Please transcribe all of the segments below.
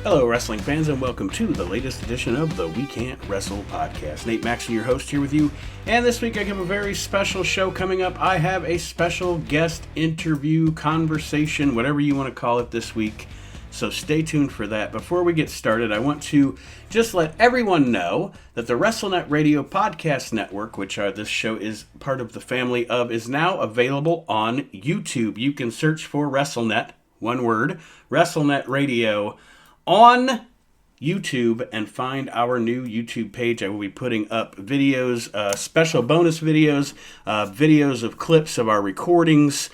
Hello, wrestling fans, and welcome to the latest edition of the We Can't Wrestle podcast. Nate Maxson, your host, here with you. And this week I have a very special show coming up. I have a special guest interview, conversation, whatever you want to call it this week. So stay tuned for that. Before we get started, I want to just let everyone know that the WrestleNet Radio Podcast Network, which this show is part of the family of, is now available on YouTube. You can search for WrestleNet, one word, WrestleNet Radio, on YouTube and find our new YouTube page. I will be putting up videos, special bonus videos, videos of clips of our recordings,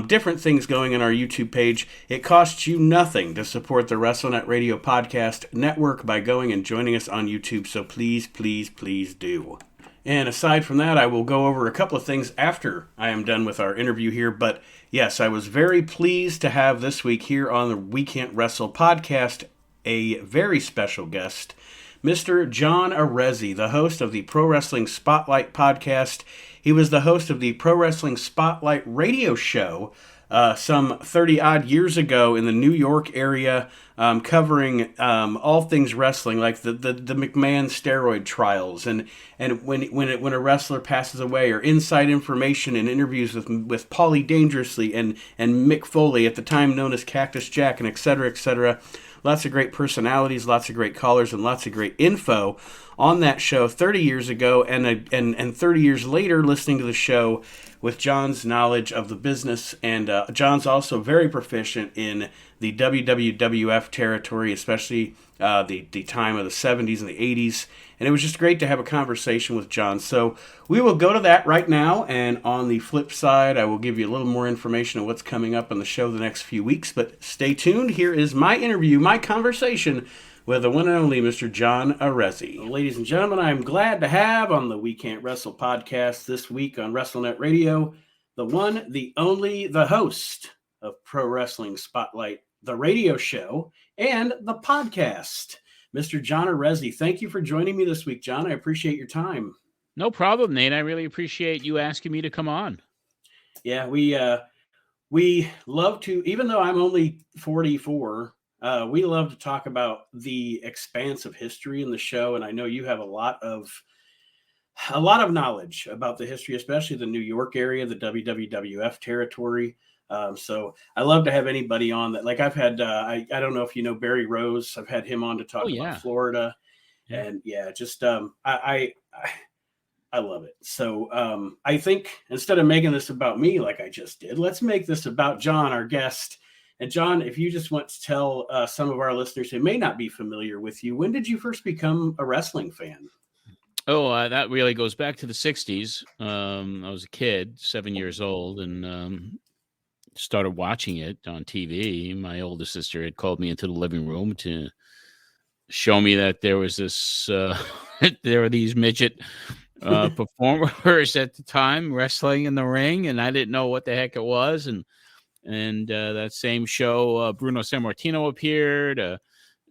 different things going on our YouTube page. It costs you nothing to support the WrestleNet Radio Podcast Network by going and joining us on YouTube, so please, please, please do. And aside from that, I will go over a couple of things after I am done with our interview here. But yes, I was very pleased to have this week here on the We Can't Wrestle podcast a very special guest, Mr. John Arezzi, the host of the Pro Wrestling Spotlight podcast. He was the host of the Pro Wrestling Spotlight radio show some 30-odd years ago in the New York area, covering all things wrestling, like the McMahon steroid trials, and when a wrestler passes away, or inside information and interviews with Paulie Dangerously and Mick Foley, at the time known as Cactus Jack, and et cetera, et cetera. Lots of great personalities, lots of great callers, and lots of great info on that show 30 years ago, and 30 years later, listening to the show with John's knowledge of the business. And John's also very proficient in the WWF territory, especially the time of the 70s and the 80s. And it was just great to have a conversation with John. So we will go to that right now. And on the flip side, I will give you a little more information on what's coming up on the show the next few weeks. But stay tuned. Here is my interview, my conversation with the one and only Mr. John Arezzi. Ladies and gentlemen, I'm glad to have on the We Can't Wrestle podcast this week on WrestleNet Radio, the one, the only, the host of Pro Wrestling Spotlight, the radio show, and the podcast, Mr. John Arezzi. Thank you for joining me this week, John. I appreciate your time. No problem, Nate. I really appreciate you asking me to come on. Yeah, we love to, even though I'm only 44, we love to talk about the expanse of history in the show, and I know you have a lot of knowledge about the history, especially the New York area, the WWF territory. So I love to have anybody on that. Like I've had, I don't know if you know Barry Rose. I've had him on to talk about Florida, and just I love it. So I think instead of making this about me like I just did, let's make this about John, our guest. And John, if you just want to tell some of our listeners who may not be familiar with you, when did you first become a wrestling fan? Oh, that really goes back to the 60s. I was a kid, 7 years old, and started watching it on TV. My older sister had called me into the living room to show me that there was this, there were these midget performers at the time wrestling in the ring, and I didn't know what the heck it was. And that same show, Bruno Sammartino appeared,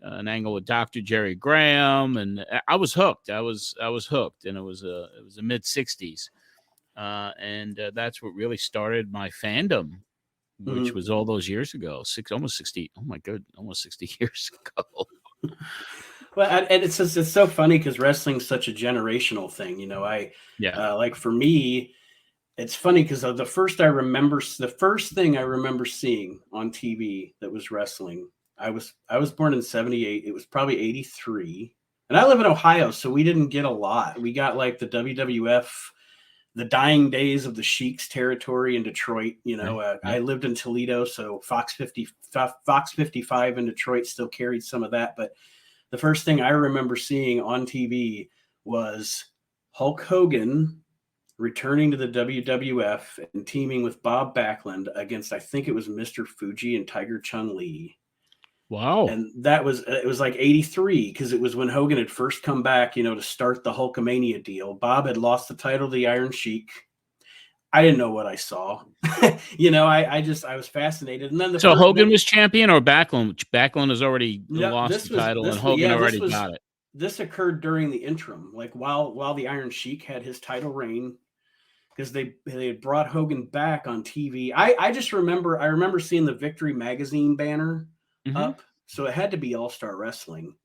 an angle with Dr. Jerry Graham, and I was hooked. I was hooked, and it was the mid 60s, and that's what really started my fandom, which was all those years ago, almost 60. Oh my God, almost 60 years ago. Well, and it's so funny because wrestling's such a generational thing, you know. Like for me, it's funny because the first thing I remember seeing on TV that was wrestling, I was born in 78. It was probably 83. And I live in Ohio, so we didn't get a lot. We got like the WWF, the dying days of the Sheik's territory in Detroit. You know, I lived in Toledo, so Fox 55 in Detroit still carried some of that. But the first thing I remember seeing on TV was Hulk Hogan returning to the WWF and teaming with Bob Backlund against, I think it was Mr. Fuji and Tiger Chung Lee. Wow. And it was like 83, because it was when Hogan had first come back, you know, to start the Hulkamania deal. Bob had lost the title to the Iron Sheik. I didn't know what I saw. You know, I was fascinated. And then Hogan was champion, or Backlund? Backlund has already lost the title, and Hogan already got it. This occurred during the interim, like while the Iron Sheik had his title reign, because they had brought Hogan back on TV. I remember seeing the Victory magazine banner up so it had to be All-Star Wrestling.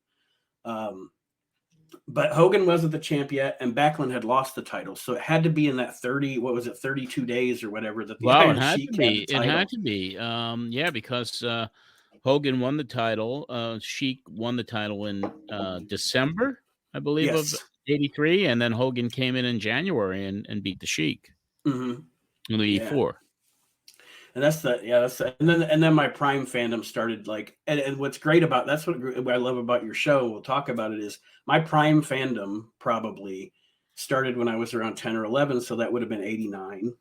But Hogan wasn't the champ yet, and Backlund had lost the title, so it had to be in that 32 days or whatever that the Well, it Iron had Sheik to had be. the It title. had to be. Yeah, because Hogan won the title. Sheik won the title in December, I believe, of Yes. 83, and then Hogan came in January and beat the Sheik Mm-hmm. in the Yeah. 84. And and then my Prime fandom started, like, and what's great about, that's what I love about your show, we'll talk about it, is my Prime fandom probably started when I was around 10 or 11, so that would have been 89.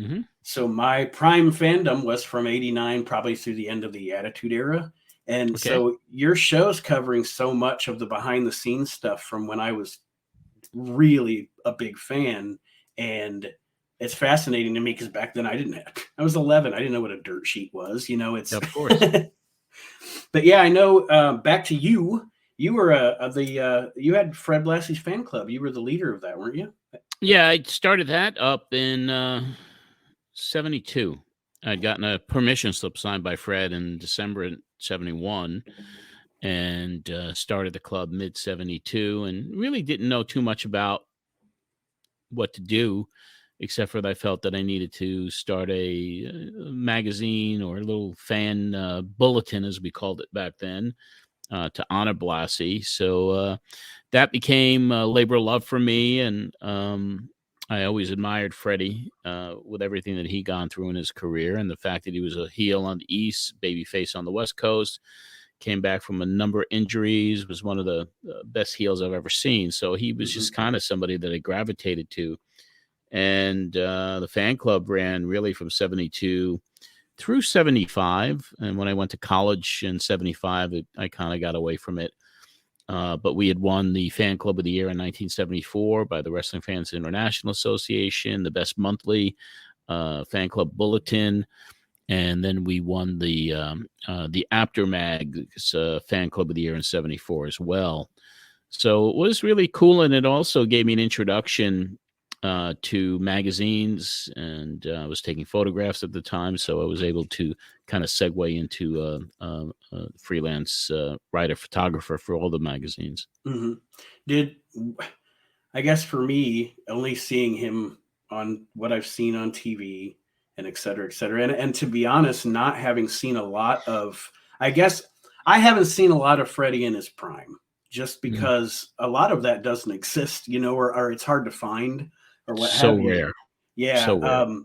Mm-hmm. So my Prime fandom was from 89 probably through the end of the Attitude Era. And Okay. so your show's covering so much of the behind the scenes stuff from when I was really a big fan. And it's fascinating to me because back then I was 11. I didn't know what a dirt sheet was. It's Of course. But yeah, I know. Back to you. You were you had Fred Blassie's fan club. You were the leader of that, weren't you? Yeah, I started that up in 72. I'd gotten a permission slip signed by Fred in December 71 and started the club mid 72 and really didn't know too much about what to do, except for that I felt that I needed to start a magazine or a little fan bulletin, as we called it back then, to honor Blassie. So that became a labor of love for me. And I always admired Freddie with everything that he'd gone through in his career, and the fact that he was a heel on the East, babyface on the West Coast, came back from a number of injuries, was one of the best heels I've ever seen. So he was just kind of somebody that I gravitated to. And the fan club ran really from 72 through 75. And when I went to college in 75, I kind of got away from it. But we had won the Fan Club of the Year in 1974 by the Wrestling Fans International Association, the Best Monthly Fan Club Bulletin, and then we won the After Mag Fan Club of the Year in 74 as well. So it was really cool, and it also gave me an introduction to magazines, and I was taking photographs at the time, so I was able to kind of segue into freelance writer photographer for all the magazines. Mm-hmm. I guess for me, only seeing him on what I've seen on TV and et cetera, and to be honest, not having seen a lot of, I guess I haven't seen a lot of Freddie in his prime, just because a lot of that doesn't exist, or it's hard to find or what So have you. rare. Yeah. So rare.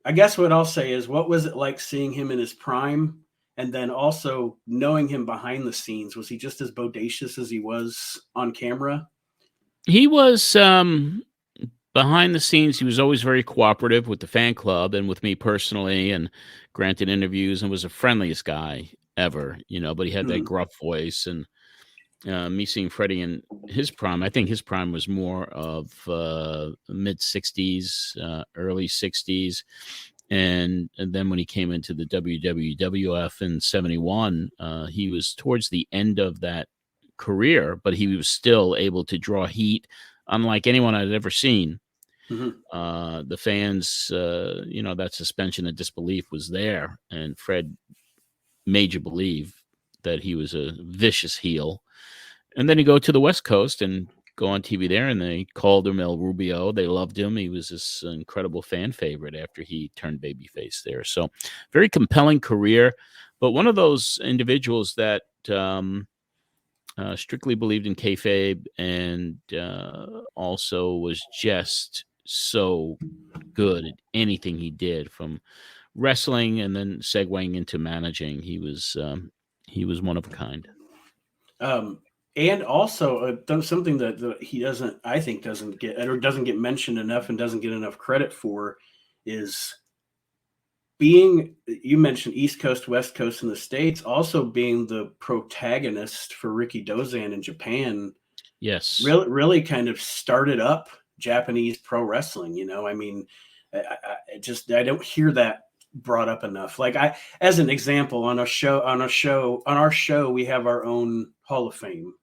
I guess what I'll say is, what was it like seeing him in his prime? And then also knowing him behind the scenes, was he just as bodacious as he was on camera? He was behind the scenes. He was always very cooperative with the fan club and with me personally, and granted interviews, and was the friendliest guy ever, but he had that gruff voice. And me seeing Freddie in his prime, I think his prime was more of mid 60s, early 60s. And then when he came into the WWF in 71, he was towards the end of that career, but he was still able to draw heat unlike anyone I'd ever seen. The fans, that suspension of disbelief was there, and Fred made you believe that he was a vicious heel. And then you go to the West Coast and go on TV there, and they called him El Rubio. They loved him. He was this incredible fan favorite after he turned babyface there. So very compelling career, but one of those individuals that strictly believed in kayfabe, and also was just so good at anything he did, from wrestling and then segueing into managing. He was one of a kind. And also something that he doesn't get mentioned enough and doesn't get enough credit for is being, you mentioned East Coast, West Coast in the States, also being the protagonist for Ricky Dozan in Japan. Yes. Really kind of started up Japanese pro wrestling. I mean, I don't hear that brought up enough. Like, as an example, on our show, we have our own Hall of Fame.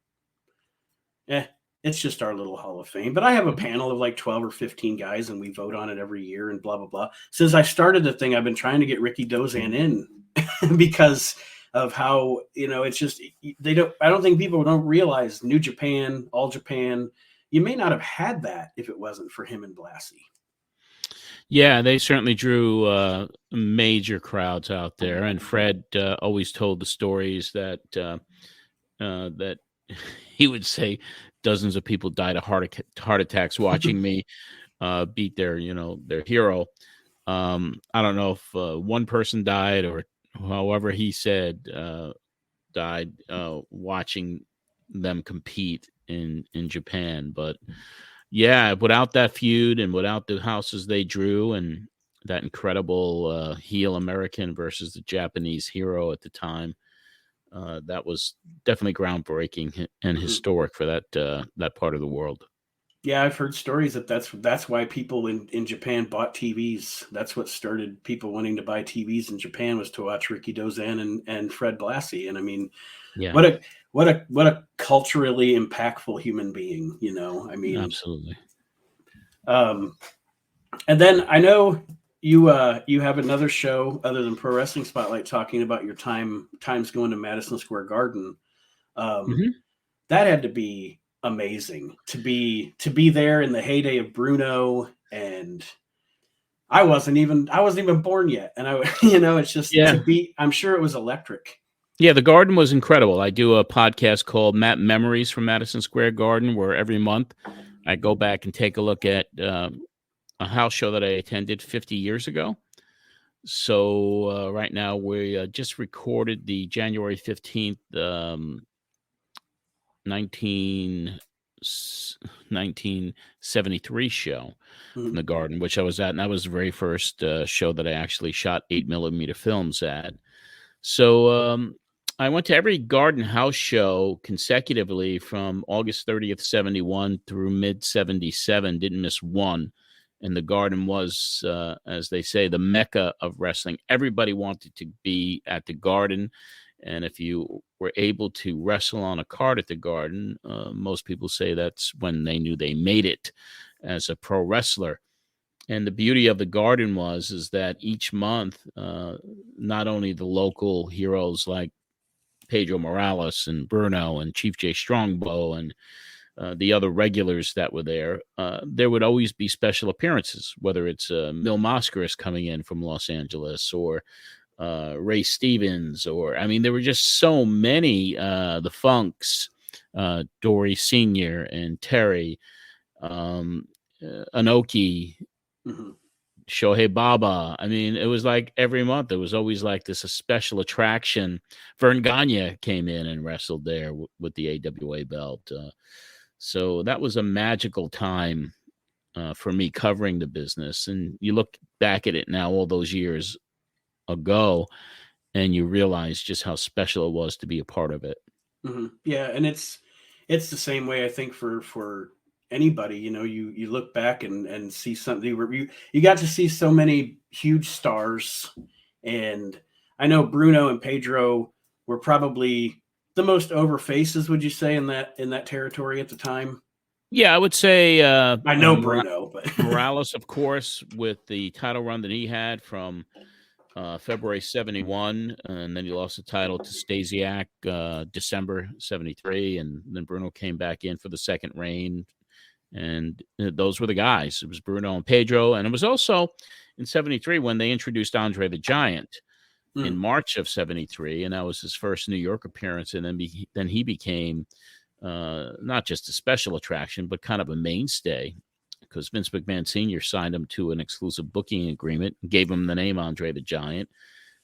It's just our little Hall of Fame. But I have a panel of like 12 or 15 guys, and we vote on it every year and blah, blah, blah. Since I started the thing, I've been trying to get Ricky Dozan in because of how, it's just, I don't think people don't realize New Japan, All Japan, you may not have had that if it wasn't for him and Blassie. Yeah, they certainly drew major crowds out there, and Fred always told the stories that that he would say dozens of people died of heart attacks watching me beat their hero. I don't know if one person died or however he said died watching them compete in Japan, but yeah, without that feud and without the houses they drew and that incredible heel American versus the Japanese hero at the time, that was definitely groundbreaking and historic for that part of the world. Yeah, I've heard stories that's why people in Japan bought TVs. That's what started people wanting to buy TVs in Japan, was to watch Ricky Dozan and Fred Blassie. And I mean, yeah, what a culturally impactful human being, I mean, absolutely. And then I know you have another show other than Pro Wrestling Spotlight talking about your times going to Madison Square Garden. That had to be amazing to be there in the heyday of Bruno, and I wasn't even born yet, and I it's just to be. I'm sure it was electric. Yeah, the Garden was incredible. I do a podcast called Memories from Madison Square Garden, where every month I go back and take a look at a house show that I attended 50 years ago. So right now we just recorded the January 15th 1973 show from the Garden, which I was at, and that was the very first show that I actually shot 8mm films at. So I went to every Garden house show consecutively from August 30th, 71 through mid-77, didn't miss one. And the Garden was, as they say, the mecca of wrestling. Everybody wanted to be at the Garden. And if you were able to wrestle on a card at the Garden, most people say that's when they knew they made it as a pro wrestler. And the beauty of the Garden is that each month, not only the local heroes like Pedro Morales and Bruno and Chief J Strongbow and the other regulars that were there would always be special appearances, whether it's Mil Mascaras coming in from Los Angeles or Ray Stevens, or I mean, there were just so many. The Funks, Dory Senior and Terry, Anoki, Shohei Baba. I mean, it was like every month there was always like this a special attraction. Vern Gagne came in and wrestled there with the AWA belt. So that was a magical time for me covering the business. And you look back at it now, all those years ago, and you realize just how special it was to be a part of it. Yeah, and it's the same way, I think, for anybody. You look back and see something where you got to see so many huge stars, and I know Bruno and Pedro were probably the most over faces, would you say, in that territory at the time? Yeah, I would say I know Bruno, but Morales, of course, with the title run that he had from February 71, and then he lost the title to Stasiak December 73, and then Bruno came back in for the second reign, and those were the guys. It was Bruno and Pedro, and it was also in 73 when they introduced Andre the Giant in March of 73, and that was his first New York appearance, and then he became not just a special attraction, but kind of a mainstay, because Vince McMahon Sr. signed him to an exclusive booking agreement, gave him the name Andre the Giant,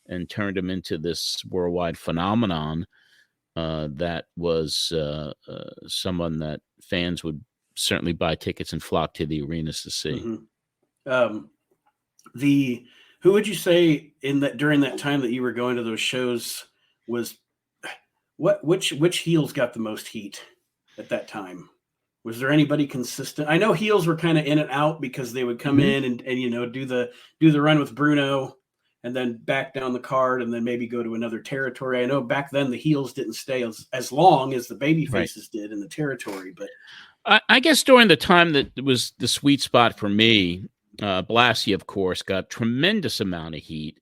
and turned him into this worldwide phenomenon that was someone that fans would certainly buy tickets and flock to the arenas to see. Who would you say during that time that you were going to those shows was which heels got the most heat at that time? Was there anybody consistent? I know heels were kind of in and out because they would come in and do the run with Bruno and then back down the card and then maybe go to another territory. I know back then the heels didn't stay as long as the baby faces did in the territory, but I guess during the time that was the sweet spot for me, Blassie, of course, got tremendous amount of heat.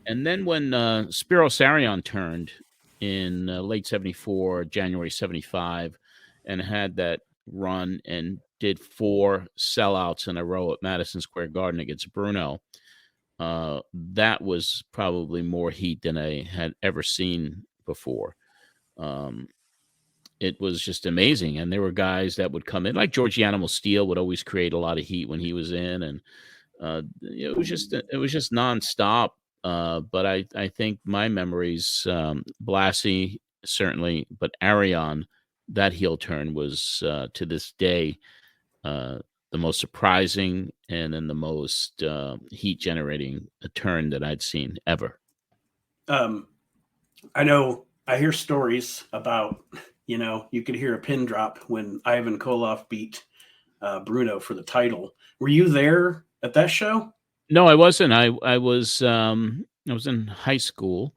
And then when Spiro Sarion turned in late 74, January 75, and had that run and did 4 sellouts in a row at Madison Square Garden against Bruno. That was probably more heat than I had ever seen before. It was just amazing. And there were guys that would come in, like George Animal Steel would always create a lot of heat when he was in. And it was just nonstop. But I think my memories, Blassie certainly, but Arion, that heel turn was to this day the most surprising and then the most heat generating turn that I'd seen ever. I know I hear stories about, you could hear a pin drop when Ivan Koloff beat Bruno for the title. Were you there at that show? No, I wasn't. I was in high school,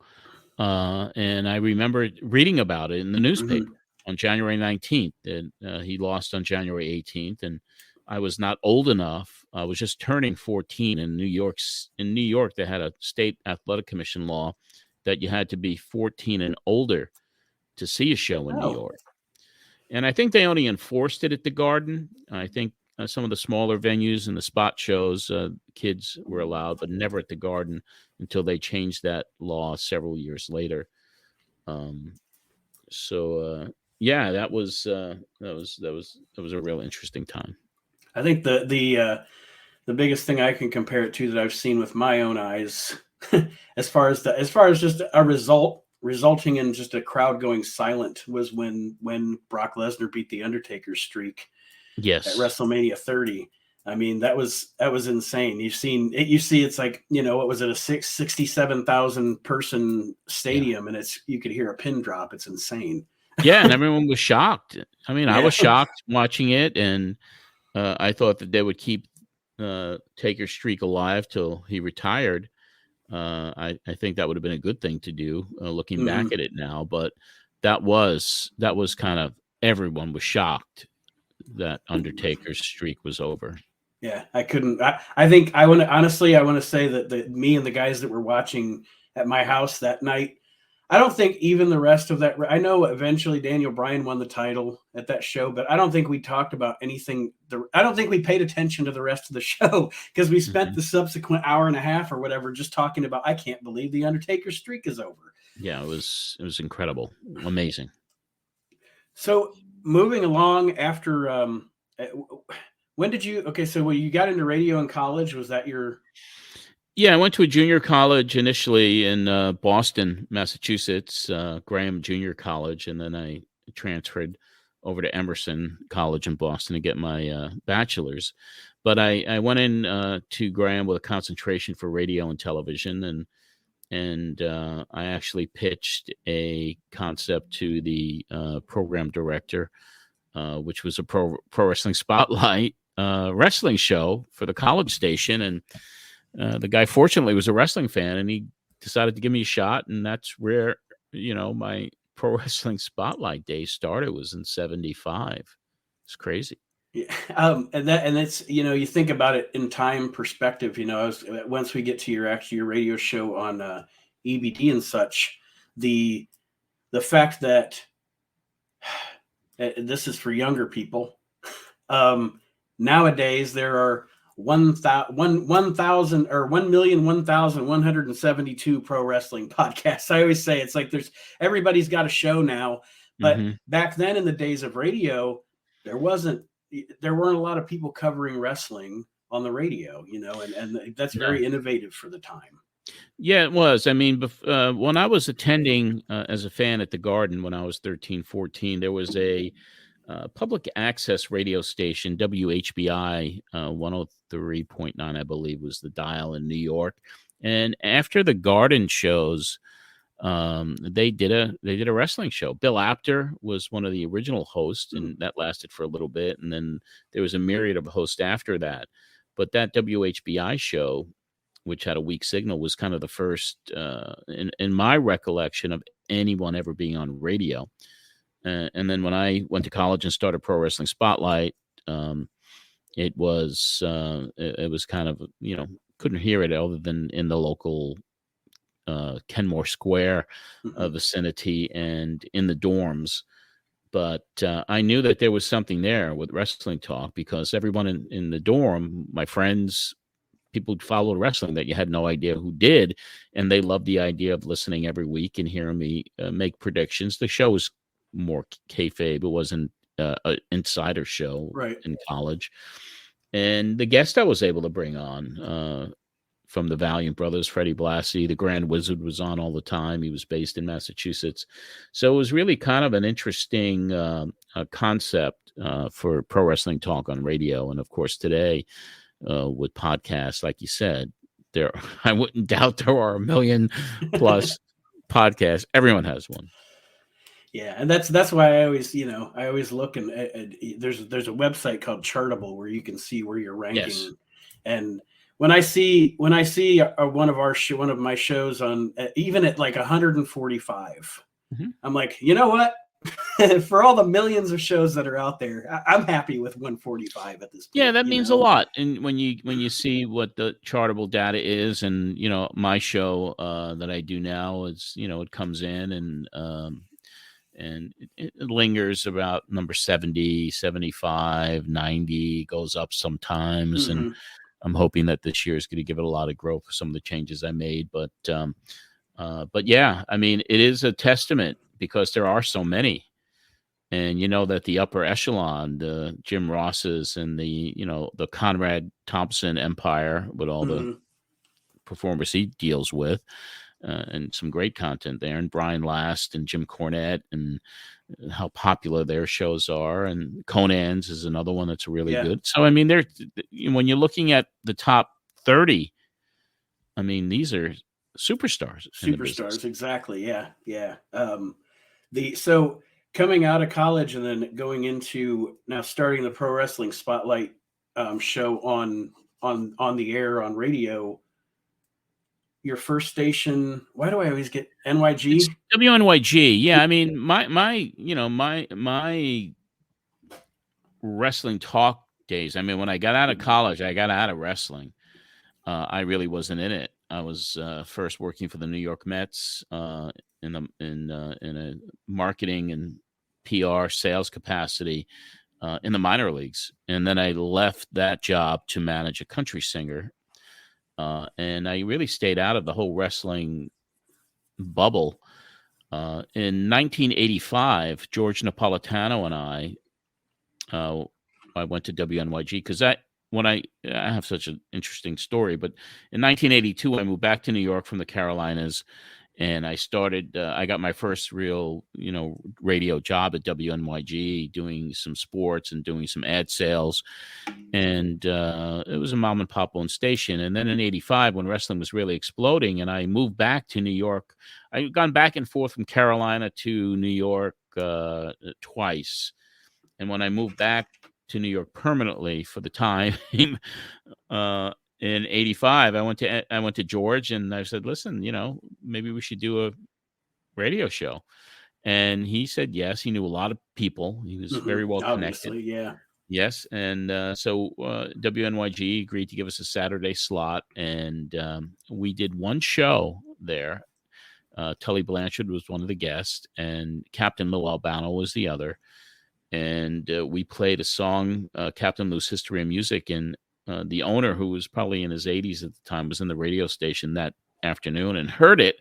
and I remember reading about it in the newspaper on January 19th. And he lost on January 18th, and I was not old enough. I was just turning 14 in New York. In New York, they had a state athletic commission law that you had to be 14 and older to see a show in New York. And I think they only enforced it at the Garden. I think some of the smaller venues and the spot shows, kids were allowed, but never at the Garden until they changed that law several years later. Yeah, that was a real interesting time. I think the biggest thing I can compare it to that I've seen with my own eyes, as far as just a resulting in just a crowd going silent, was when Brock Lesnar beat the Undertaker's streak. Yes. At WrestleMania 30. I mean, that was insane. You see it's like, what was it, a 67,000 person stadium, and you could hear a pin drop. It's insane. Yeah, and everyone was shocked. I mean, I was shocked watching it, and I thought that they would keep Taker's streak alive till he retired. I think that would have been a good thing to do, looking back at it now. But that was kind of, everyone was shocked that Undertaker's streak was over. Yeah, I couldn't. I think I want to say that me and the guys that were watching at my house that night, I don't think even the rest of that. I know eventually Daniel Bryan won the title at that show, but I don't think we talked about anything. I don't think we paid attention to the rest of the show because we spent the subsequent hour and a half or whatever just talking about, I can't believe the Undertaker's streak is over. Yeah, it was incredible, amazing. So moving along after, when did you? Okay, so when you got into radio in college, was that your? Yeah, I went to a junior college initially in Boston, Massachusetts, Graham Junior College, and then I transferred over to Emerson College in Boston to get my bachelor's. But I went in to Graham with a concentration for radio and television, and I actually pitched a concept to the program director, which was a pro wrestling spotlight wrestling show for the college station, and the guy fortunately was a wrestling fan, and he decided to give me a shot, and that's where my pro wrestling spotlight days started. It was in 75. It's crazy. Yeah, and it's you think about it in time perspective. Once we get to your radio show on EBD and such, the fact that this is for younger people. Nowadays there are 1,172 pro wrestling podcasts. I always say it's like everybody's got a show now, but back then in the days of radio, there weren't a lot of people covering wrestling on the radio, and that's very innovative for the time. Yeah, it was. I mean, when I was attending as a fan at the Garden when I was 13, 14, there was a public access radio station, WHBI 103.9, I believe, was the dial in New York. And after the Garden shows, they did a wrestling show. Bill Apter was one of the original hosts, and that lasted for a little bit. And then there was a myriad of hosts after that. But that WHBI show, which had a weak signal, was kind of the first, in my recollection, of anyone ever being on radio. And then when I went to college and started Pro Wrestling Spotlight, it was kind of, couldn't hear it other than in the local Kenmore Square Mm-hmm. vicinity and in the dorms. But I knew that there was something there with Wrestling Talk because everyone in the dorm, my friends, people who followed wrestling that you had no idea who did, and they loved the idea of listening every week and hearing me make predictions. The show was more kayfabe; it wasn't an insider show Right. in college. And the guest I was able to bring on from the Valiant Brothers, Freddie Blassie, the Grand Wizard was on all the time. He was based in Massachusetts. So it was really kind of an interesting concept for pro wrestling talk on radio. And of course, today with podcasts, like you said, there I wouldn't doubt there are 1 million plus podcasts. Everyone has one. Yeah, and that's why I always, I always look and there's a website called Chartable where you can see where you're ranking, Yes. and when I see one of my shows on even at like 145, I'm like, you know what? For all the millions of shows that are out there, I'm happy with 145 at this point. Yeah, that means a lot. And when you see what the Chartable data is, and my show that I do now is, it comes in and it lingers about number 70, 75, 90, goes up sometimes. Mm-hmm. And I'm hoping that this year is going to give it a lot of growth for some of the changes I made. But yeah, I mean, it is a testament because there are so many. And that the upper echelon, the Jim Rosses and the Conrad Thompson empire with all the performers he deals with, and some great content there, and Brian Last and Jim Cornette, and how popular their shows are, and Conan's is another one that's really good. So I mean, when you're looking at the top 30, I mean, these are superstars. Superstars, exactly. Yeah. So coming out of college and then going into now starting the Pro Wrestling Spotlight show on the air on radio. Your first station, why do I always get NYG? It's WNYG. Yeah, I mean, my wrestling talk days. I mean, when I got out of college, I got out of wrestling. I really wasn't in it. I was first working for the New York Mets in a marketing and PR sales capacity in the minor leagues, and then I left that job to manage a country singer. And I really stayed out of the whole wrestling bubble. In 1985, George Napolitano and I went to WNYG because I have such an interesting story. But in 1982, I moved back to New York from the Carolinas, and I started. I got my first real, radio job at WNYG, doing some sports and doing some ad sales. And it was a mom and pop owned station. And then in 85, when wrestling was really exploding, and I moved back to New York, I'd gone back and forth from Carolina to New York twice. And when I moved back to New York permanently for the time, in 85, I went to George and I said, listen, maybe we should do a radio show. And he said yes. He knew a lot of people. He was very well connected. Obviously, yeah. Yes. And so WNYG agreed to give us a Saturday slot. And we did one show there. Tully Blanchard was one of the guests, and Captain Lou Albano was the other. And we played a song, Captain Lou's History of Music. And the owner, who was probably in his 80s at the time, was in the radio station that afternoon and heard it.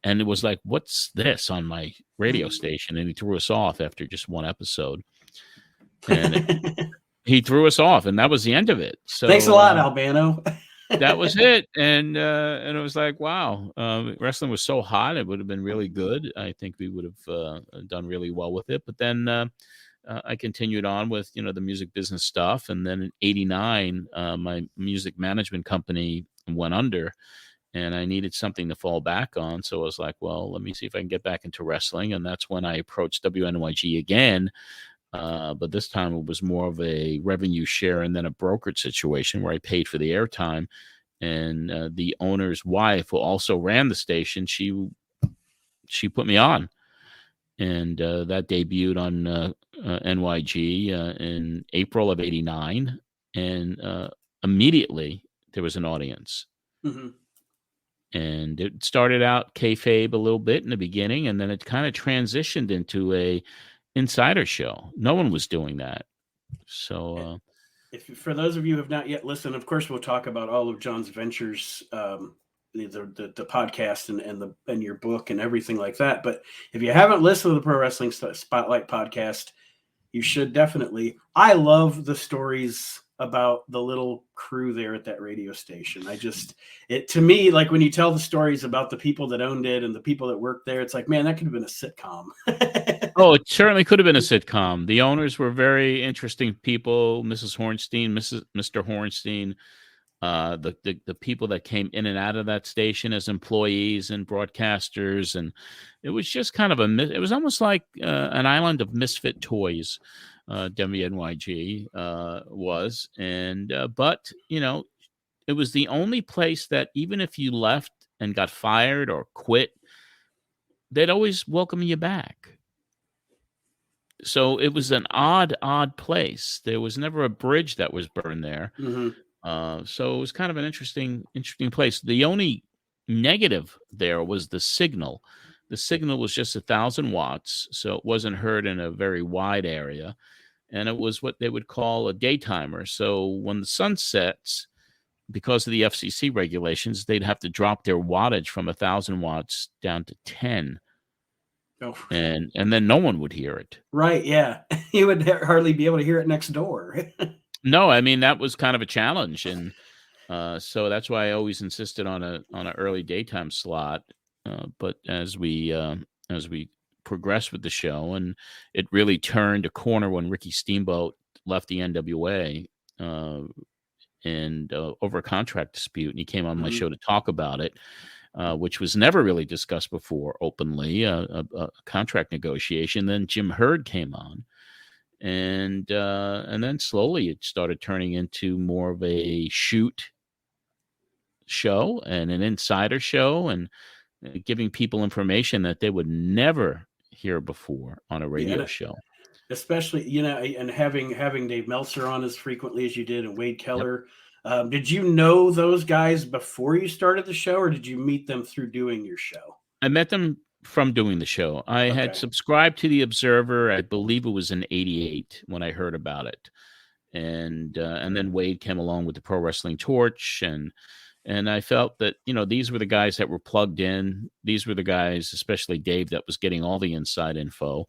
And it was like, what's this on my radio station? And he threw us off after just one episode. And he threw us off, and that was the end of it. So thanks a lot, Albano. That was it. And it was like, wow, wrestling was so hot. It would have been really good. I think we would have done really well with it. But then I continued on with, the music business stuff. And then in 89, my music management company went under, and I needed something to fall back on. So I was like, well, let me see if I can get back into wrestling. And that's when I approached WNYG again. But this time it was more of a revenue share and then a brokerage situation where I paid for the airtime. And the owner's wife, who also ran the station, she put me on. And that debuted on NYG in April of 89. And immediately there was an audience. And it started out kayfabe a little bit in the beginning, and then it kind of transitioned into a insider show. No one was doing that. So, for those of you who have not yet listened, of course, we'll talk about all of John's ventures, the podcast and your book and everything like that. But if you haven't listened to the Pro Wrestling Spotlight podcast, you should definitely. I love the stories about the little crew there at that radio station. To me, like when you tell the stories about the people that owned it and the people that worked there, it's like, man, that could have been a sitcom. oh, it certainly could have been a sitcom. The owners were very interesting people. Mrs. Hornstein, Mr. Hornstein, the people that came in and out of that station as employees and broadcasters, and it was just kind of it was almost like an island of misfit toys. WNYG was, and but it was the only place that even if you left and got fired or quit, they'd always welcome you back. So it was an odd place. There was never a bridge that was burned there. Mm-hmm. So it was kind of an interesting place. The only negative there was the signal. The signal was just 1,000 watts, so it wasn't heard in a very wide area. And it was what they would call a daytimer. So when the sun sets, because of the FCC regulations, they'd have to drop their wattage from 1,000 watts down to 10. Oh. And then no one would hear it. Right, yeah. You would hardly be able to hear it next door. No, I mean, that was kind of a challenge. And so that's why I always insisted on an early daytime slot. But as we progressed with the show, and it really turned a corner when Ricky Steamboat left the NWA and over a contract dispute, and he came on my show to talk about it, which was never really discussed before openly, a contract negotiation. Then Jim Herd came on, and then slowly it started turning into more of a shoot show and an insider show, and giving people information that they would never hear before on a radio show. Especially, and having Dave Meltzer on as frequently as you did, and Wade Keller. Yep. Did you know those guys before you started the show, or did you meet them through doing your show? I met them from doing the show. I had subscribed to the Observer. I believe it was in '88 when I heard about it. And then Wade came along with the Pro Wrestling Torch, and I felt that, these were the guys that were plugged in. These were the guys, especially Dave, that was getting all the inside info.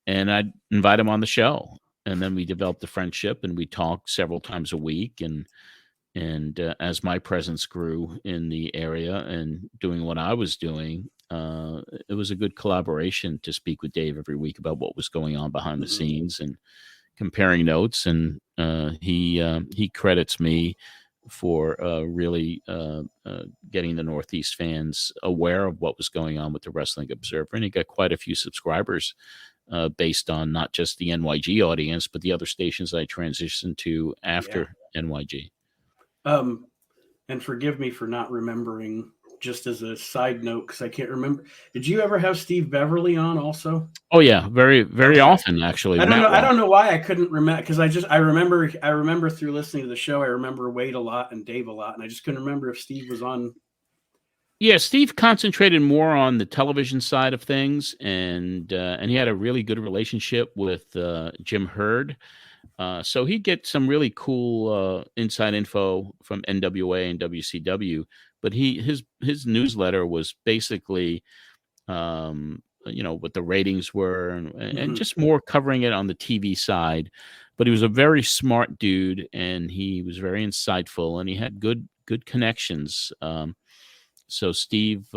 And I'd invite him on the show. And then we developed a friendship, and we talked several times a week. And as my presence grew in the area and doing what I was doing, it was a good collaboration to speak with Dave every week about what was going on behind the scenes and comparing notes. And he credits me for really getting the Northeast fans aware of what was going on with the Wrestling Observer. And he got quite a few subscribers based on not just the NYG audience, but the other stations I transitioned to after NYG. And forgive me for not remembering, just as a side note, because I can't remember. Did you ever have Steve Beverly on also? Oh yeah, very, very often actually. I don't know why I couldn't remember, because I remember through listening to the show, I remember Wade a lot and Dave a lot, and I just couldn't remember if Steve was on. Yeah, Steve concentrated more on the television side of things, and he had a really good relationship with Jim Herd. So he'd get some really cool inside info from NWA and WCW, but his newsletter was basically, what the ratings were and just more covering it on the TV side. But he was a very smart dude, and he was very insightful, and he had good connections. So Steve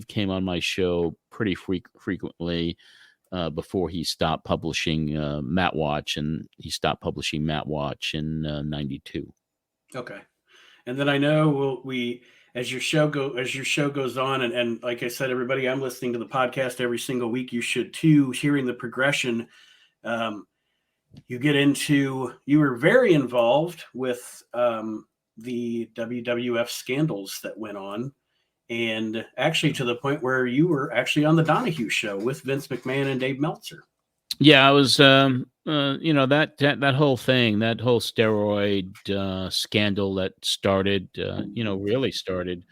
came on my show pretty frequently. Before he stopped publishing Matt Watch, and he stopped publishing Matt Watch in '92. Okay, and then I know as your show goes on, and like I said, everybody, I'm listening to the podcast every single week. You should too, hearing the progression. You were very involved with the WWF scandals that went on. And actually to the point where you were actually on the Donahue show with Vince McMahon and Dave Meltzer. Yeah, I was, that whole thing, that whole steroid scandal that started, really started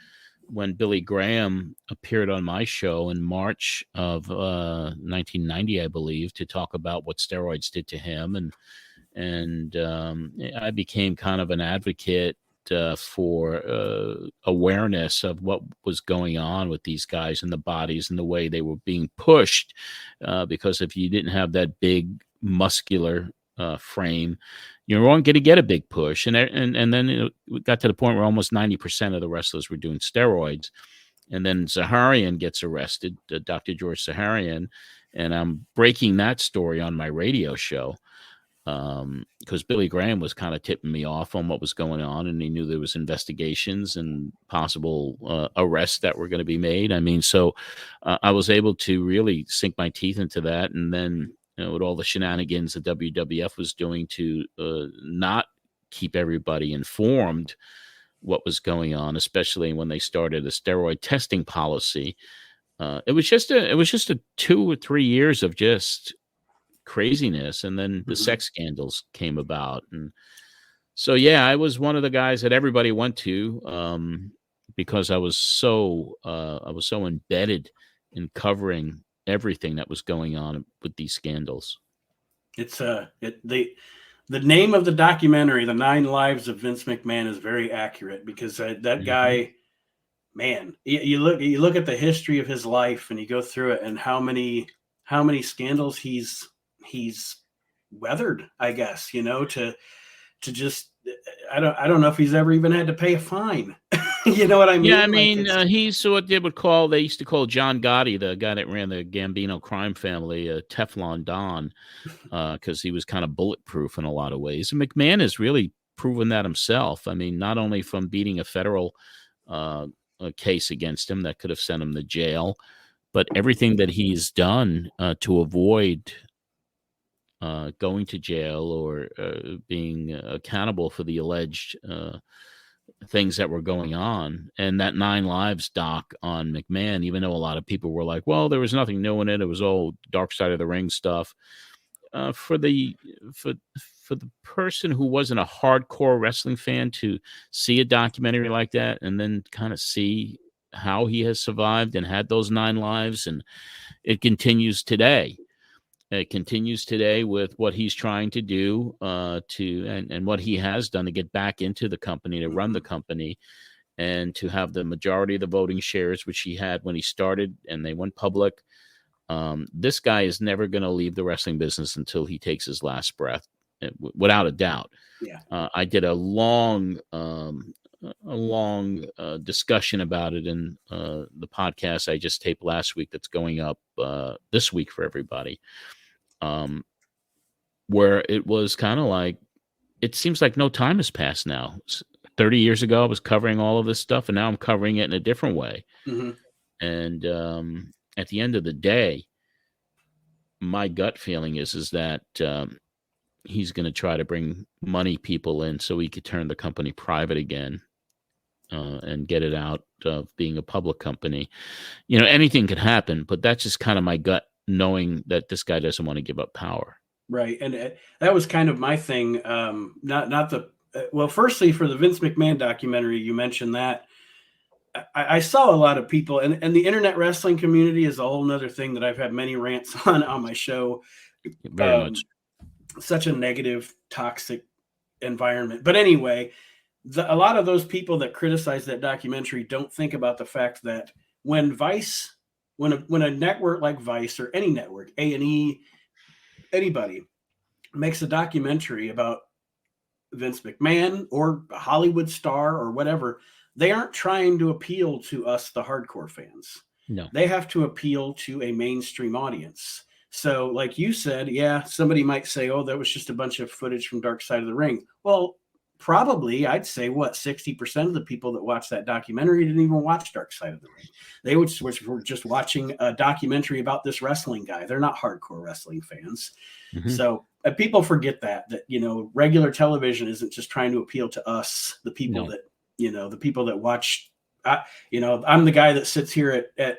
when Billy Graham appeared on my show in March of 1990, I believe, to talk about what steroids did to him, and I became kind of an advocate for awareness of what was going on with these guys and the bodies and the way they were being pushed. Because if you didn't have that big muscular frame, you weren't going to get a big push. And then it got to the point where almost 90% of the wrestlers were doing steroids. And then Zaharian gets arrested, Dr. George Zaharian, and I'm breaking that story on my radio show. Because Billy Graham was kind of tipping me off on what was going on, and he knew there was investigations and possible arrests that were going to be made. I mean, so I was able to really sink my teeth into that. And then, with all the shenanigans the WWF was doing to not keep everybody informed what was going on, especially when they started a steroid testing policy, it was just a 2 or 3 years of just craziness, and then the sex scandals came about. And so I was one of the guys that everybody went to because I was so embedded in covering everything that was going on with these scandals. It's the name of the documentary, The 9 Lives of Vince McMahon, is very accurate, because that guy, man, you look at the history of his life and you go through it, and how many scandals he's weathered, I guess, to just, I don't know if he's ever even had to pay a fine. You know what I mean? Yeah, I mean, he's what they used to call John Gotti, the guy that ran the Gambino crime family, Teflon Don, because he was kind of bulletproof in a lot of ways. And McMahon has really proven that himself. I mean, not only from beating a federal case against him that could have sent him to jail, but everything that he's done to avoid going to jail or being accountable for the alleged things that were going on. And that 9 Lives doc on McMahon, even though a lot of people were like, well, there was nothing new in it, it was all Dark Side of the Ring stuff. For the person who wasn't a hardcore wrestling fan to see a documentary like that and then kind of see how he has survived and had those 9 lives, and it continues today. It continues today with what he's trying to do and what he has done to get back into the company, to run the company, and to have the majority of the voting shares, which he had when he started and they went public. This guy is never going to leave the wrestling business until he takes his last breath, without a doubt. Yeah. I did a long discussion about it in the podcast I just taped last week that's going up this week for everybody, where it was kind of like, it seems like no time has passed now. 30 years ago, I was covering all of this stuff, and now I'm covering it in a different way. Mm-hmm. And at the end of the day, my gut feeling is that he's going to try to bring money people in so he could turn the company private again and get it out of being a public company. Anything could happen, but that's just kind of my gut, knowing that this guy doesn't want to give up power. Right. And that was kind of my thing. Firstly, for the Vince McMahon documentary, you mentioned that. I saw a lot of people, and the internet wrestling community is a whole nother thing that I've had many rants on my show. Very much. Such a negative, toxic environment. But anyway, a lot of those people that criticize that documentary don't think about the fact that when Vice, when a network like Vice or any network, A&E, anybody makes a documentary about Vince McMahon or a Hollywood star or whatever, they aren't trying to appeal to us, the hardcore fans. No. They have to appeal to a mainstream audience. So like you said, somebody might say, oh, that was just a bunch of footage from Dark Side of the Ring. Well, probably I'd say 60% of the people that watched that documentary didn't even watch Dark Side of the Ring. They were just watching a documentary about this wrestling guy. They're not hardcore wrestling fans. Mm-hmm. So people forget that regular television isn't just trying to appeal to us, the people that, the people that watch. I'm the guy that sits here at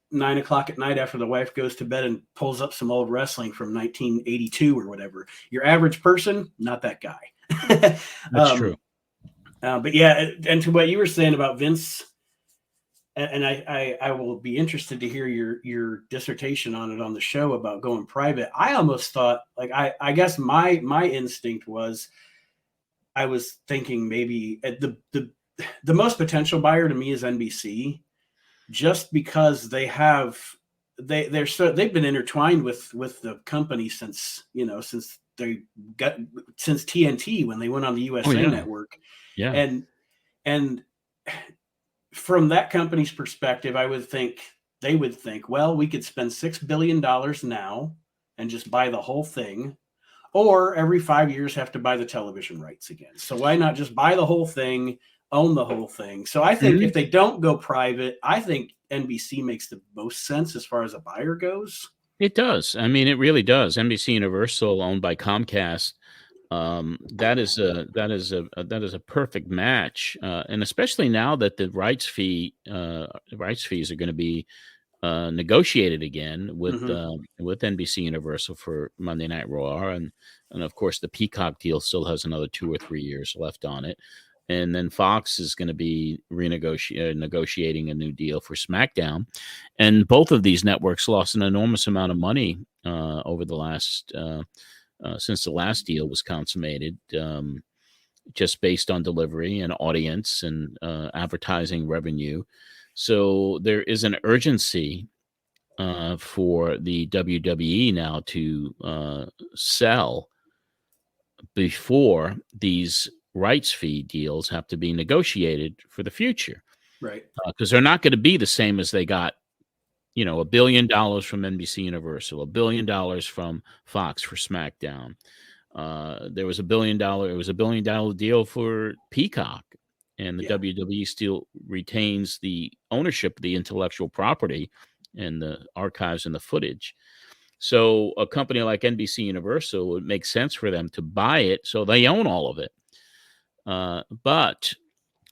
9 o'clock at night after the wife goes to bed and pulls up some old wrestling from 1982 or whatever. Your average person, not that guy. That's true. But yeah, and to what you were saying about Vince, and I will be interested to hear your dissertation on it on the show about going private. I almost thought, like, I guess my instinct was, I was thinking maybe the most potential buyer to me is NBC, just because they've been intertwined with the company since, since they got since TNT, when they went on the Oh USA yeah, Network. yeah. And from that company's perspective, they would think, well, we could spend $6 billion now and just buy the whole thing, or every 5 years have to buy the television rights again. So why not just buy the whole thing, own the whole thing? So I think if they don't go private, I think NBC makes the most sense as far as a buyer goes. It does. I mean, it really does. NBC Universal, owned by Comcast, that is a perfect match, and especially now that the rights fees are going to be negotiated again with NBC Universal for Monday Night Raw, and of course the Peacock deal still has another 2 or 3 years left on it, and then Fox is going to be negotiating a new deal for SmackDown, and both of these networks lost an enormous amount of money over the last since the last deal was consummated. Just based on delivery and audience and advertising revenue. So there is an urgency for the WWE now to sell before these rights fee deals have to be negotiated for the future. Right. Because they're not going to be the same as they got, $1 billion from NBC Universal, $1 billion from Fox for SmackDown. There was $1 billion deal for Peacock, and the WWE still retains the ownership of the intellectual property and the archives and the footage. So a company like NBC Universal, would make sense for them to buy it so they own all of it. But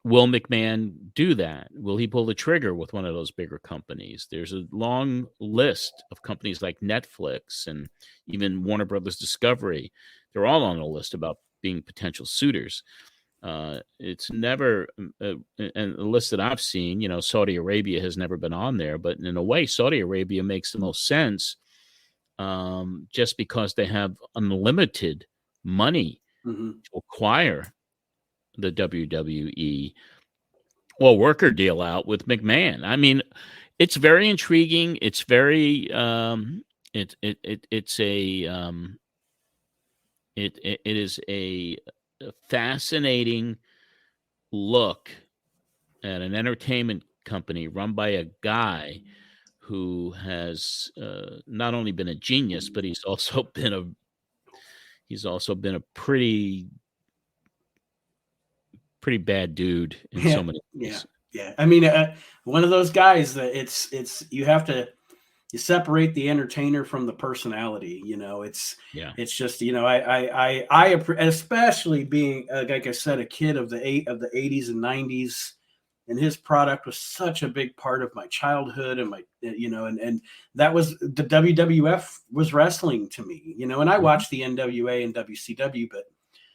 will McMahon do that? Will he pull the trigger with one of those bigger companies? There's a long list of companies like Netflix and even Warner Brothers Discovery. They're all on the list about being potential suitors. It's never, and the list that I've seen, Saudi Arabia has never been on there, but in a way, Saudi Arabia makes the most sense just because they have unlimited money to acquire the WWE or worker deal out with McMahon. I mean, it's very intriguing. It's very, it is a fascinating look at an entertainment company run by a guy who has not only been a genius, but he's also been a pretty bad dude in so many ways. Yeah. I mean, one of those guys that you separate the entertainer from the personality. It's just, I especially being, like I said, a kid of the 80s and 90s, and his product was such a big part of my childhood and my, and that was, the WWF was wrestling to me, and I watched the NWA and WCW, but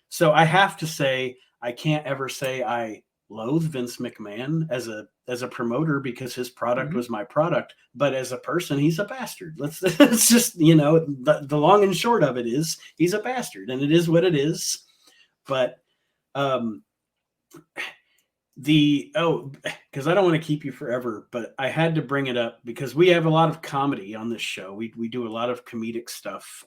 so I have to say, I can't ever say I loathe Vince McMahon as a promoter, because his product was my product, but as a person, he's a bastard. It's just, the long and short of it is he's a bastard, and it is what it is. But because I don't want to keep you forever, but I had to bring it up because we have a lot of comedy on this show. We do a lot of comedic stuff.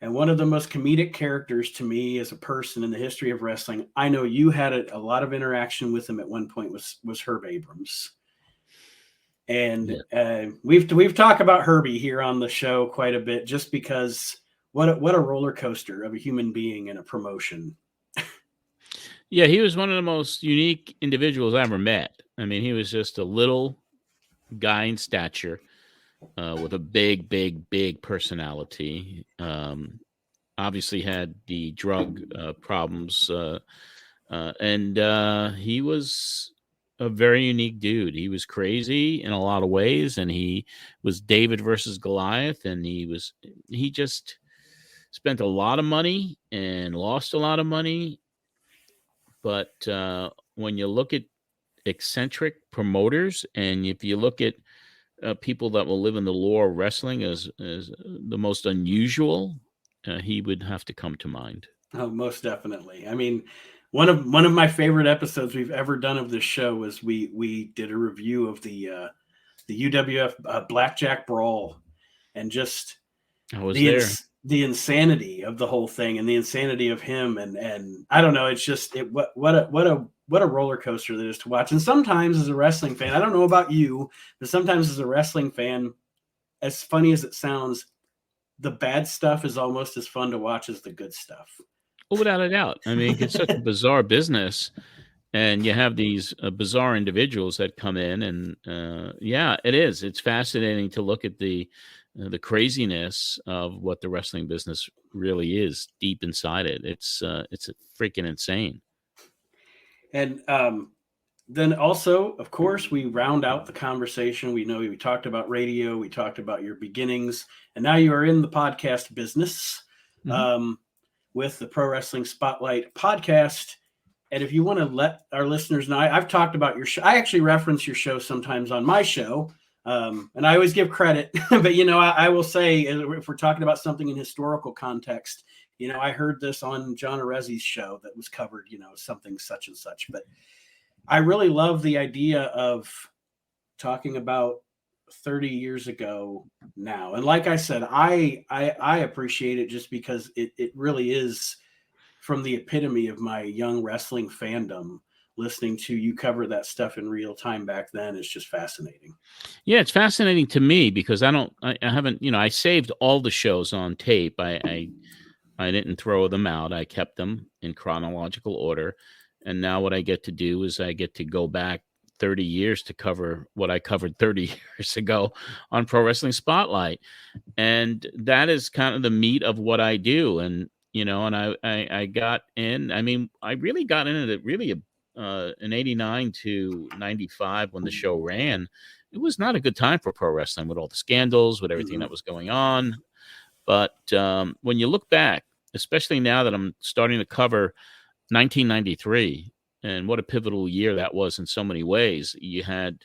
And one of the most comedic characters to me as a person in the history of wrestling, I know you had a lot of interaction with him at one point, was Herb Abrams. And we've talked about Herbie here on the show quite a bit, just because what a roller coaster of a human being and a promotion. Yeah, he was one of the most unique individuals I ever met. I mean, he was just a little guy in stature with a big, big, big personality. Obviously had the drug problems, and he was a very unique dude. He was crazy in a lot of ways, and he was David versus Goliath, and he just spent a lot of money and lost a lot of money. But when you look at eccentric promoters, and if you look at people that will live in the lore of wrestling as the most unusual, he would have to come to mind. Oh, most definitely. I mean, one of my favorite episodes we've ever done of this show was we did a review of the UWF Blackjack Brawl, and just I was there. The insanity of the whole thing, and the insanity of him, and I don't know. It's just what a roller coaster that is to watch. And sometimes as a wrestling fan, I don't know about you, but sometimes as a wrestling fan, as funny as it sounds, the bad stuff is almost as fun to watch as the good stuff. Oh, without a doubt. I mean, it's such a bizarre business, and you have these bizarre individuals that come in, and yeah, it is. It's fascinating to look at the craziness of what the wrestling business really is deep inside it. It's freaking insane. And then also, of course, we round out the conversation. We talked about radio, we talked about your beginnings, and now you are in the podcast business. Mm-hmm. With the Pro Wrestling Spotlight podcast. And if you want to let our listeners know, I've talked about your show. I actually reference your show sometimes on my show. And I always give credit, but I will say, if we're talking about something in historical context, I heard this on John Arezzi's show that was covered, something such and such, but I really love the idea of talking about 30 years ago now. And like I said, I appreciate it just because it really is from the epitome of my young wrestling fandom. Listening to you cover that stuff in real time back then is just fascinating. Yeah, it's fascinating to me because I haven't, I saved all the shows on tape. I didn't throw them out. I kept them in chronological order. And now what I get to do is I get to go back 30 years to cover what I covered 30 years ago on Pro Wrestling Spotlight. And that is kind of the meat of what I do. And, and I got in, I really got into it really in 89 to 95 when the show ran. It was not a good time for pro wrestling with all the scandals, with everything that was going on. But when you look back, especially now that I'm starting to cover 1993, and what a pivotal year that was in so many ways. You had,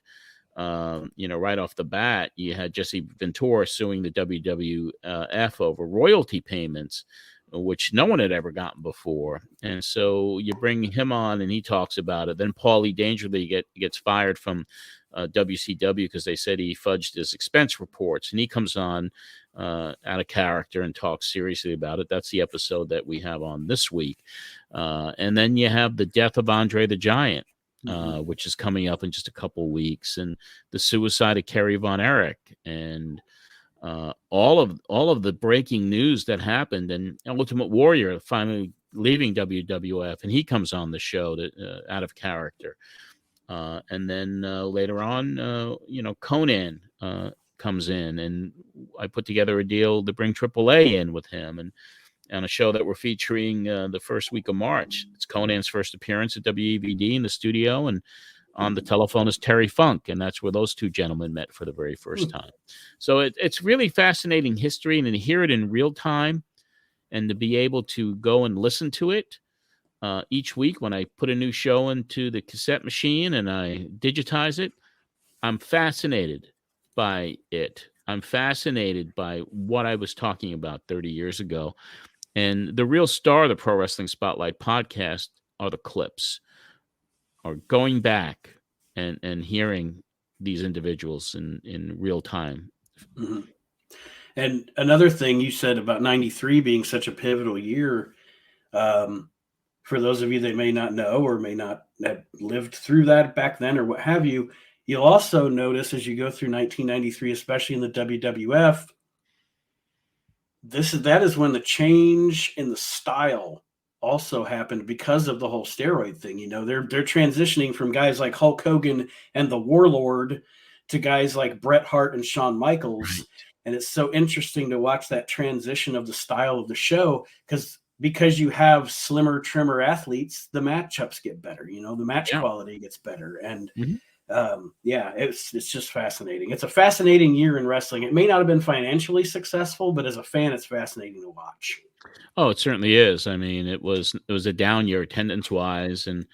right off the bat, you had Jesse Ventura suing the WWF over royalty payments, which no one had ever gotten before. And so you bring him on and he talks about it. Then Paulie Dangerously gets fired from WCW because they said he fudged his expense reports. And he comes on out of character and talks seriously about it. That's the episode that we have on this week. And then you have the death of Andre the Giant, which is coming up in just a couple of weeks, and the suicide of Kerry Von Erich, and all of the breaking news that happened, and Ultimate Warrior finally leaving WWF, and he comes on the show out of character. And then later on, Conan comes in, and I put together a deal to bring AAA in with him, and on a show that we're featuring the first week of March. It's Conan's first appearance at WEVD in the studio, and on the telephone is Terry Funk, and that's where those two gentlemen met for the very first time. So it's really fascinating history, and to hear it in real time, and to be able to go and listen to it each week when I put a new show into the cassette machine and I digitize it. I'm fascinated by it. I'm fascinated by what I was talking about 30 years ago. And the real star of the Pro Wrestling Spotlight podcast are the clips, or going back and hearing these individuals in real time. Mm-hmm. And another thing you said about 93 being such a pivotal year, for those of you that may not know or may not have lived through that back then or what have you, you'll also notice as you go through 1993, especially in the WWF, that is when the change in the style also happened because of the whole steroid thing. They're transitioning from guys like Hulk Hogan and the Warlord to guys like Bret Hart and Shawn Michaels. Right. And it's so interesting to watch that transition of the style of the show because you have slimmer, trimmer athletes, the matchups get better. The match quality gets better. And it's just fascinating. It's a fascinating year in wrestling. It may not have been financially successful, but as a fan, it's fascinating to watch. Oh, it certainly is. I mean, it was a down year attendance wise, and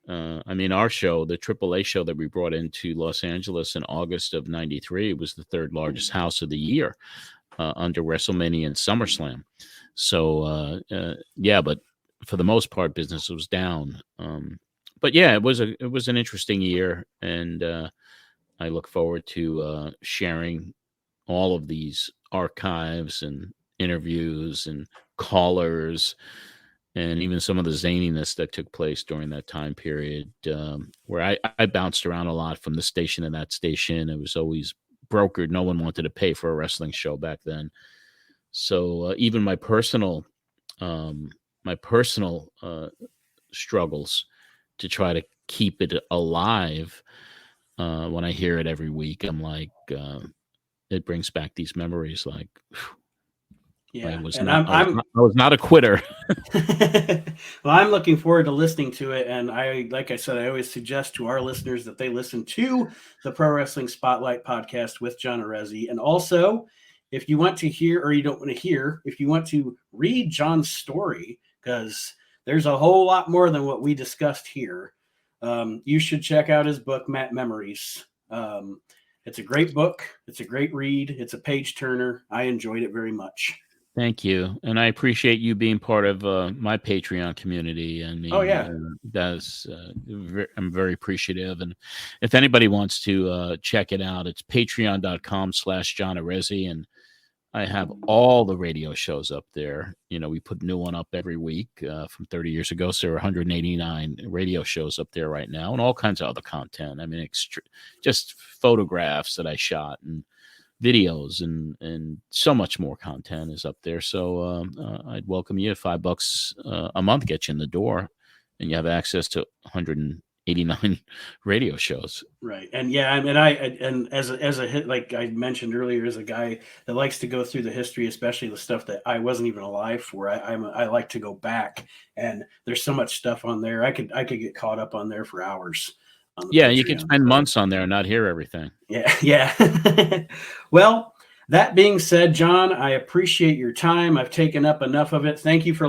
I mean, our show, the AAA show that we brought into Los Angeles in August of '93, was the third largest house of the year under WrestleMania and SummerSlam. So, yeah, but for the most part, business was down. But yeah, it was an interesting year, and I look forward to sharing all of these archives and interviews and callers, and even some of the zaniness that took place during that time period, where I bounced around a lot from the station to that station. It was always brokered. No one wanted to pay for a wrestling show back then. So even my personal struggles to try to keep it alive, when I hear it every week, I'm like, it brings back these memories. Like, yeah, I was not a quitter. Well, I'm looking forward to listening to it, and like I said, I always suggest to our listeners that they listen to the Pro Wrestling Spotlight podcast with John Arezzi. And also, if you want to hear, or you don't want to hear, if you want to read John's story, because there's a whole lot more than what we discussed here, you should check out his book, Matt Memories. It's a great book. It's a great read. It's a page turner. I enjoyed it very much. Thank you, and I appreciate you being part of my Patreon community. I mean, oh yeah, I'm very appreciative. And if anybody wants to check it out, it's patreon.com/John Arezzi, and I have all the radio shows up there. You know, we put a new one up every week from 30 years ago. So there are 189 radio shows up there right now, and all kinds of other content. I mean, just photographs that I shot and videos and so much more content is up there. So I'd welcome you. $5 a month gets you in the door, and you have access to 189 radio shows. Right. And yeah, I mean, as a hit, like I mentioned earlier, as a guy that likes to go through the history, especially the stuff that I wasn't even alive for, I like to go back, and there's so much stuff on there. I could get caught up on there for hours. Yeah, you could spend months on there and not hear everything. Yeah. Well, that being said, John, I appreciate your time. I've taken up enough of it. Thank you for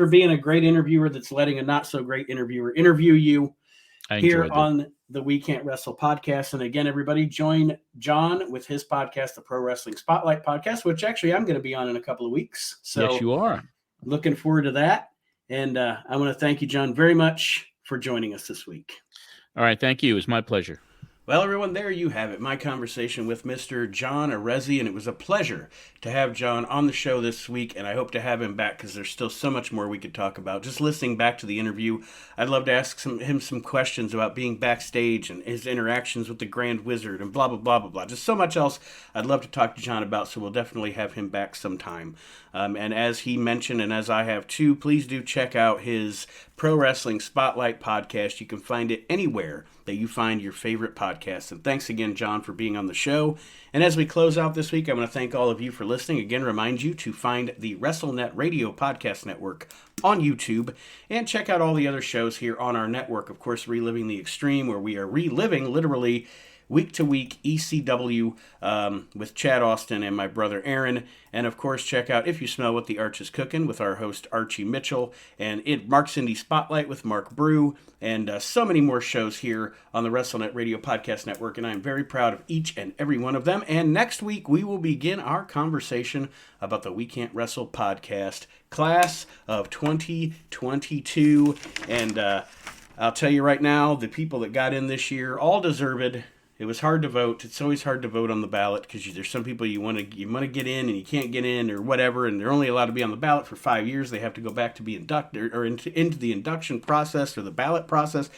being a great interviewer that's letting a not so great interviewer interview you here on the We Can't Wrestle podcast. And again, everybody, join John with his podcast, the Pro Wrestling Spotlight podcast, which actually I'm going to be on in a couple of weeks. So yes, you are. Looking forward to that. And I want to thank you, John, very much for joining us this week. All right. Thank you. It was my pleasure. Well, everyone, there you have it. My conversation with Mr. John Arezzi, and it was a pleasure to have John on the show this week, and I hope to have him back because there's still so much more we could talk about. Just listening back to the interview, I'd love to ask him some questions about being backstage and his interactions with the Grand Wizard and blah, blah, blah, blah, blah. Just so much else I'd love to talk to John about, so we'll definitely have him back sometime. And as he mentioned, and as I have too, please do check out his Pro Wrestling Spotlight podcast. You can find it anywhere that you find your favorite podcasts. And thanks again, John, for being on the show. And as we close out this week, I want to thank all of you for listening. Again, remind you to find the WrestleNet Radio Podcast Network on YouTube and check out all the other shows here on our network. Of course, Reliving the Extreme, where we are reliving literally week to week ECW with Chad Austin and my brother Aaron. And of course, check out If You Smell What the Arch Is Cooking with our host Archie Mitchell, and Mark's Indie Spotlight with Mark Brew, and so many more shows here on the WrestleNet Radio Podcast Network. And I'm very proud of each and every one of them. And next week, we will begin our conversation about the We Can't Wrestle podcast class of 2022. And I'll tell you right now, the people that got in this year, all deserved. It was hard to vote. It's always hard to vote on the ballot because there's some people you want to get in and you can't get in or whatever, and they're only allowed to be on the ballot for 5 years. They have to go back to be inducted or into the induction process or the ballot process.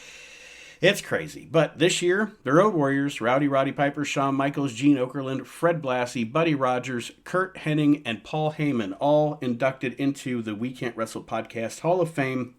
It's crazy. But this year, the Road Warriors, Rowdy Roddy Piper, Shawn Michaels, Gene Okerlund, Fred Blassie, Buddy Rogers, Kurt Hennig, and Paul Heyman all inducted into the We Can't Wrestle Podcast Hall of Fame.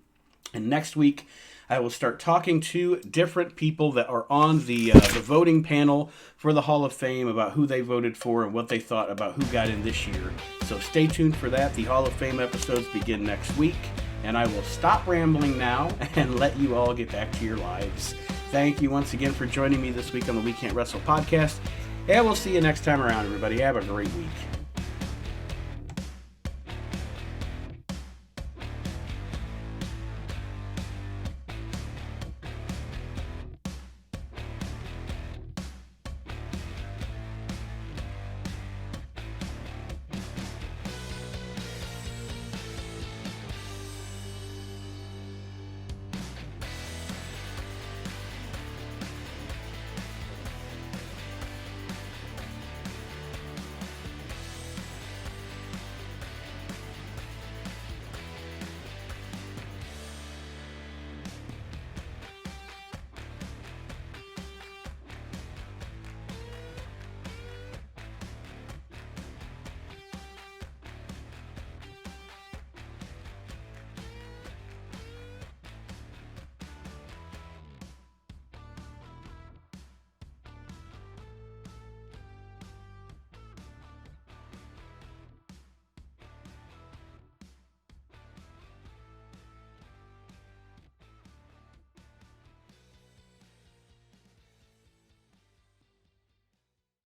And next week, I will start talking to different people that are on the voting panel for the Hall of Fame about who they voted for and what they thought about who got in this year. So stay tuned for that. The Hall of Fame episodes begin next week. And I will stop rambling now and let you all get back to your lives. Thank you once again for joining me this week on the We Can't Wrestle podcast. And we'll see you next time around, everybody. Have a great week.